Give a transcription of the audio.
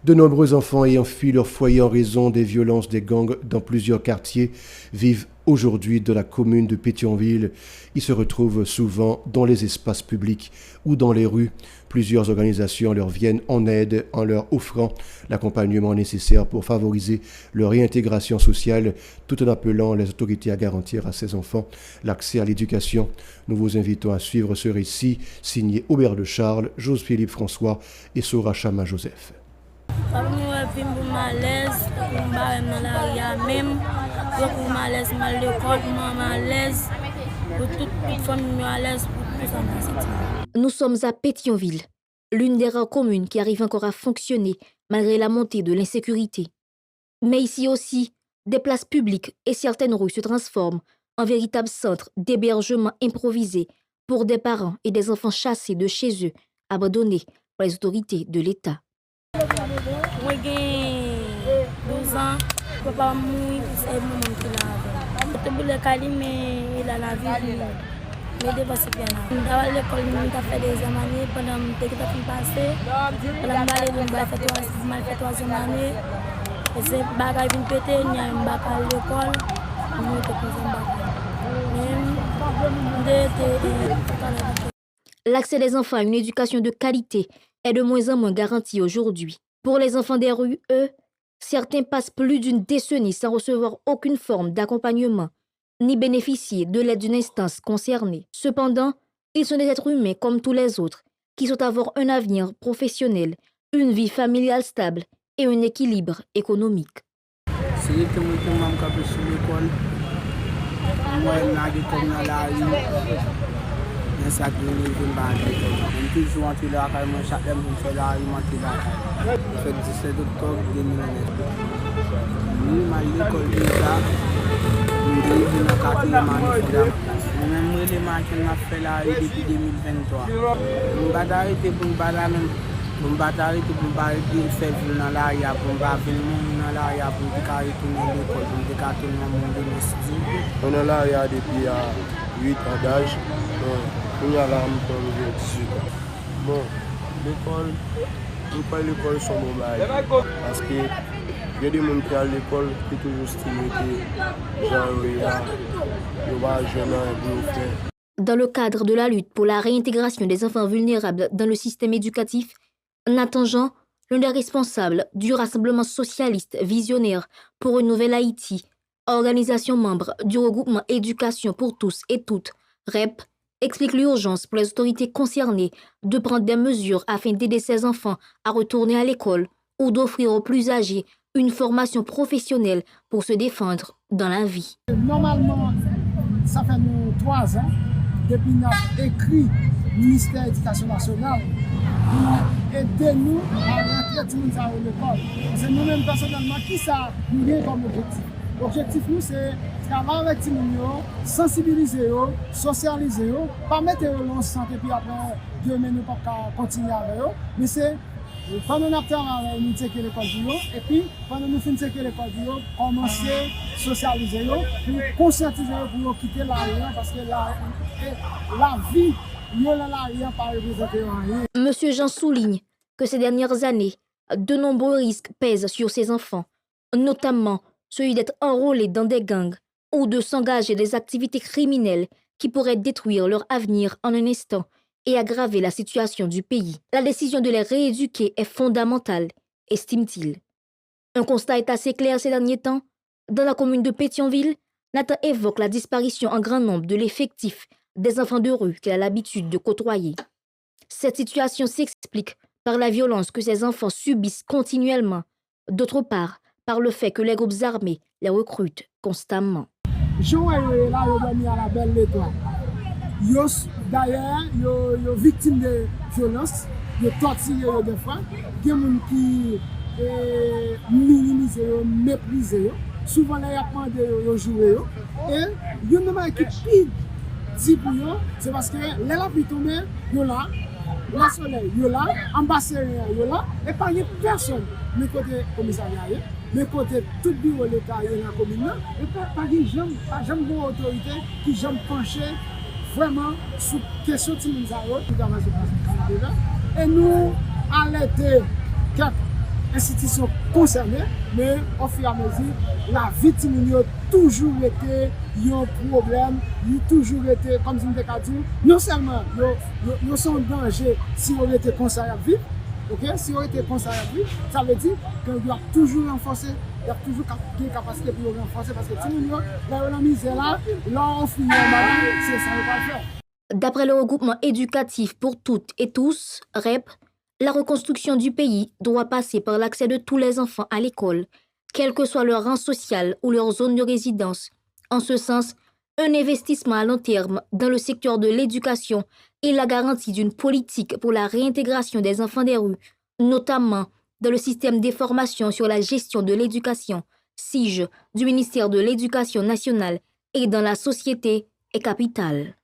De nombreux enfants ayant fui leur foyer en raison des violences des gangs dans plusieurs quartiers vivent aujourd'hui dans la commune de Pétionville. Ils se retrouvent souvent dans les espaces publics ou dans les rues. Plusieurs organisations leur viennent en aide en leur offrant l'accompagnement nécessaire pour favoriser leur réintégration sociale tout en appelant les autorités à garantir à ces enfants l'accès à l'éducation. Nous vous invitons à suivre ce récit signé Aubert de Charles, Joseph-Philippe François et Sora Chama Joseph. Nous sommes à Pétionville, l'une des rares communes qui arrive encore à fonctionner malgré la montée de l'insécurité. Mais ici aussi, des places publiques et certaines rues se transforment en véritables centres d'hébergement improvisés pour des parents et des enfants chassés de chez eux, abandonnés par les autorités de l'État. Moi, j'ai 12 ans, papa mouille, c'est mon qui l'a. Je suis allé mais il a la vie. Mais devant c'est bien. Dans l'école, on a fait des années pendant que tu as passé. Pendant que tu as fait 3 années. Et c'est bagage vient péter, il y a un bac à l'école. Nous L'accès des enfants à une éducation de qualité est de moins en moins garanti aujourd'hui. Pour les enfants des rues, eux, certains passent plus d'une décennie sans recevoir aucune forme d'accompagnement, ni bénéficier de l'aide d'une instance concernée. Cependant, ils sont des êtres humains comme tous les autres, qui souhaitent avoir un avenir professionnel, une vie familiale stable et un équilibre économique. Le 17 octobre 2009. Nous, à l'école déjà, nous avons une quatrième année fondamentale. Nous-mêmes, les matchs qu'on a fait là depuis 2023. Nous avons arrêté pour nous battre même. Nous avons arrêté pour nous battre faire dans l'arrière, pour nous battre dans l'arrière, pour nous retourner à l'école, pour nous retourner dans le monde de l'institut. On est là depuis 8 ans d'âge. Nous avons là pour 18 ans. Bon, l'école. Pourquoi l'école sont mauvaises? Parce que il y a des gens qui à l'école qui toujours estimé que Dans le cadre de la lutte pour la réintégration des enfants vulnérables dans le système éducatif, Nathan Jean, l'un des responsables du Rassemblement socialiste visionnaire pour une nouvelle Haïti, organisation membre du regroupement Éducation pour tous et toutes, REP, explique l'urgence pour les autorités concernées de prendre des mesures afin d'aider ces enfants à retourner à l'école ou d'offrir aux plus âgés une formation professionnelle pour se défendre dans la vie. Normalement, ça fait 3 ans depuis que nous avons écrit le ministère de l'Éducation nationale pour aider nous à rentrer tout le monde à l'école. C'est nous-mêmes personnellement qui ça nous donne comme objectif. L'objectif, nous, c'est travailler avec les gens, sensibiliser, socialiser, pas mettre en santé, puis après, Dieu ne pas continuer avec eux. Mais c'est, pendant nous travaillons, nous checker l'école du et puis, pendant nous finissons checker l'école du commencer à socialiser, puis conscientiser pour quitter l'arrière, parce que la vie, l'arrière, pas représenter rien. Monsieur Jean souligne que ces dernières années, de nombreux risques pèsent sur ces enfants, notamment celui d'être enrôlé dans des gangs ou de s'engager dans des activités criminelles qui pourraient détruire leur avenir en un instant et aggraver la situation du pays. La décision de les rééduquer est fondamentale, estime-t-il. Un constat est assez clair ces derniers temps. Dans la commune de Pétionville, Nathan évoque la disparition en grand nombre de l'effectif des enfants de rue qu'il a l'habitude de côtoyer. Cette situation s'explique par la violence que ces enfants subissent continuellement. D'autre part, par le fait que les groupes armés les recrutent constamment. Jean est là, il dormi à la belle étoile. D'ailleurs, ils sont victimes de violence, de torture des fois. Il y a des gens qui minimisent, méprisent. Souvent, ils apprennent de jouer. Et il y a une équipe qui dit pour eux, c'est parce que les lapis tombent, ils sont là, le soleil, ils sont là, ambassadeur, ils sont là, et pas personne. Mais côté commissariat, mais côté tout bureau de l'État et la commune, et pas jamais une autorité qui jamais penché vraiment sur la question de Timizaro, qui est dans la situation. Et nous alerter quelques institutions concernées, mais au fur et à mesure, la victime a toujours été un problème, il a toujours été, comme je l'ai dit, non seulement ils sont en danger si on était conseillé à vivre, ok? Si on était conseillé à vivre, ça veut dire qu'il doit toujours renforcer, il y a toujours des capacités pour renforcer parce que si nous avons la misère là, on finit en malade, c'est ça qu'on va faire. D'après le regroupement éducatif pour toutes et tous, REP, la reconstruction du pays doit passer par l'accès de tous les enfants à l'école, quel que soit leur rang social ou leur zone de résidence. En ce sens, un investissement à long terme dans le secteur de l'éducation et la garantie d'une politique pour la réintégration des enfants des rues, notamment dans le système d'information sur la gestion de l'éducation, SIGE, du ministère de l'Éducation nationale et dans la société est capitale.